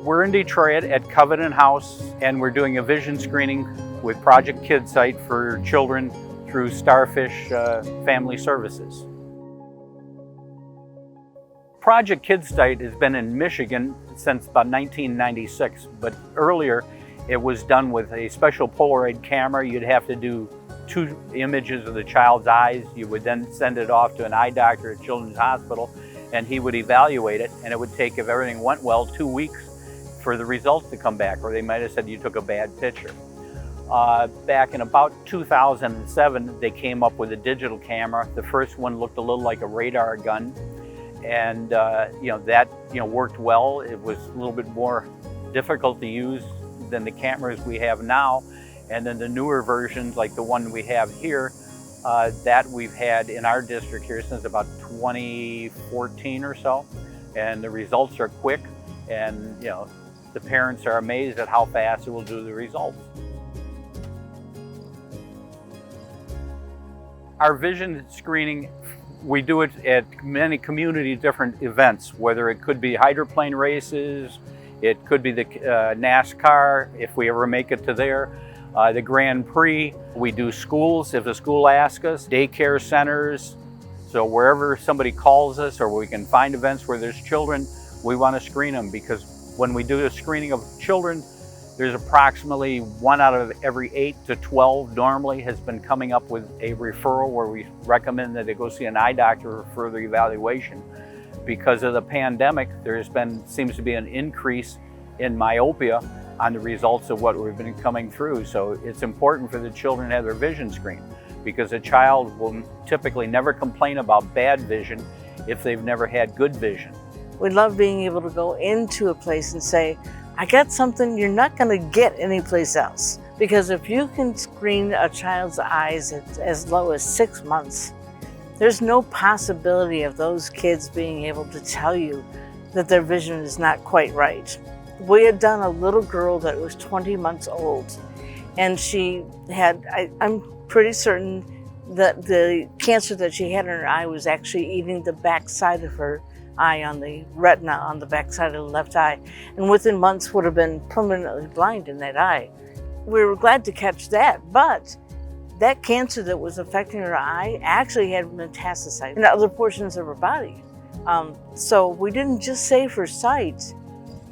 We're in Detroit at Covenant House, and we're doing a vision screening with Project KidSight for children through Starfish Family Services. Project KidSight has been in Michigan since about 1996, but earlier it was done with a special Polaroid camera. You'd have to do 2 images of the child's eyes. You would then send it off to an eye doctor at Children's Hospital, and he would evaluate it, and it would take, if everything went well, 2 weeks for the results to come back, or they might have said you took a bad picture. Back in about 2007, they came up with a digital camera. The first one looked a little like a radar gun, and that worked well. It was a little bit more difficult to use than the cameras we have now, and then the newer versions, like the one we have here, that we've had in our district here since about 2014 or so, and the results are quick, and the parents are amazed at how fast it will do the results. Our vision screening, we do it at many community different events, whether it could be hydroplane races, it could be the NASCAR, if we ever make it to there, the Grand Prix. We do schools, if the school asks us, daycare centers. So wherever somebody calls us or we can find events where there's children, we want to screen them, because when we do a screening of children, there's approximately 1 out of every 8 to 12 normally has been coming up with a referral where we recommend that they go see an eye doctor for further evaluation. Because of the pandemic, seems to be an increase in myopia on the results of what we've been coming through. So it's important for the children to have their vision screened, because a child will typically never complain about bad vision if they've never had good vision. We love being able to go into a place and say, I got something you're not going to get anyplace else. Because if you can screen a child's eyes at as low as 6 months, there's no possibility of those kids being able to tell you that their vision is not quite right. We had done a little girl that was 20 months old, and she had, I'm pretty certain that the cancer that she had in her eye was actually eating the back side of her eye, on the retina on the back side of the left eye, and within months would have been permanently blind in that eye. We were glad to catch that, but that cancer that was affecting her eye actually had metastasized in other portions of her body. So we didn't just save her sight,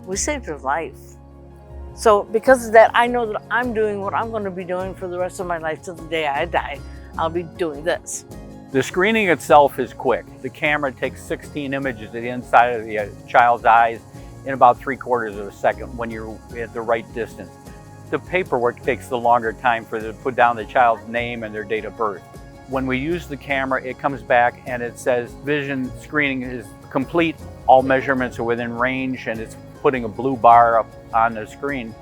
we saved her life. So because of that, I know that I'm doing what I'm going to be doing for the rest of my life till the day I die. I'll be doing this. The screening itself is quick. The camera takes 16 images of the inside of the child's eyes in about 3/4 of a second when you're at the right distance. The paperwork takes the longer time for them to put down the child's name and their date of birth. When we use the camera, it comes back and it says vision screening is complete. All measurements are within range, and it's putting a blue bar up on the screen.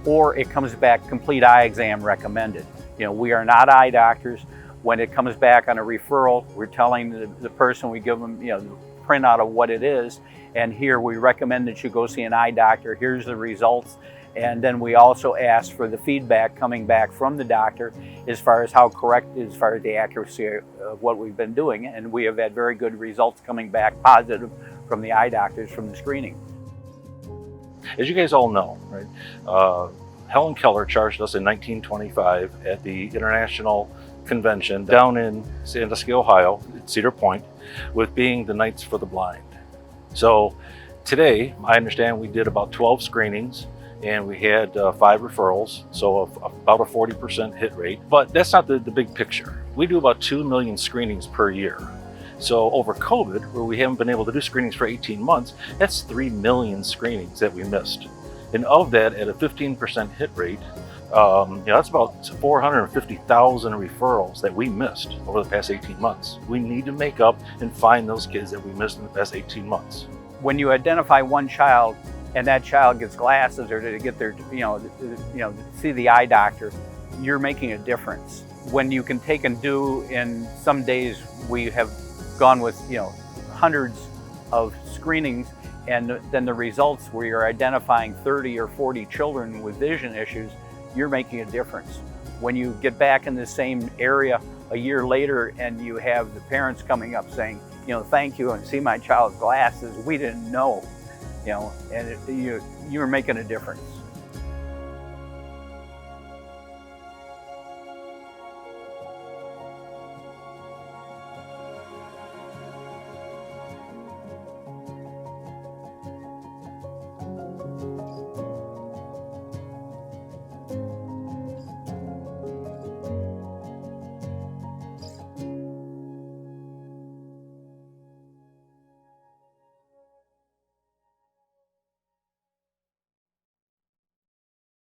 Or it comes back complete eye exam recommended. We are not eye doctors. When it comes back on a referral, we're telling the person, we give them the printout of what it is, and here we recommend that you go see an eye doctor. Here's the results. And then we also ask for the feedback coming back from the doctor as far as how correct, as far as the accuracy of what we've been doing. And we have had very good results coming back positive from the eye doctors from the screening. As you guys all know, right, Helen Keller charged us in 1925 at the International Convention down in Sandusky, Ohio, at Cedar Point, with being the Knights for the Blind. So today, I understand we did about 12 screenings, and we had 5 referrals, so about a 40% hit rate. But that's not the big picture. We do about 2 million screenings per year. So over COVID, where we haven't been able to do screenings for 18 months, that's 3 million screenings that we missed. And of that, at a 15% hit rate, that's about 450,000 referrals that we missed over the past 18 months. We need to make up and find those kids that we missed in the past 18 months. When you identify one child and that child gets glasses, or to get their, see the eye doctor, you're making a difference. When you can take and do, in some days we have gone with, hundreds of screenings, and then the results where you're identifying 30 or 40 children with vision issues, you're making a difference. When you get back in the same area a year later and you have the parents coming up saying, thank you, and see my child's glasses, we didn't know. you know, and you're making a difference.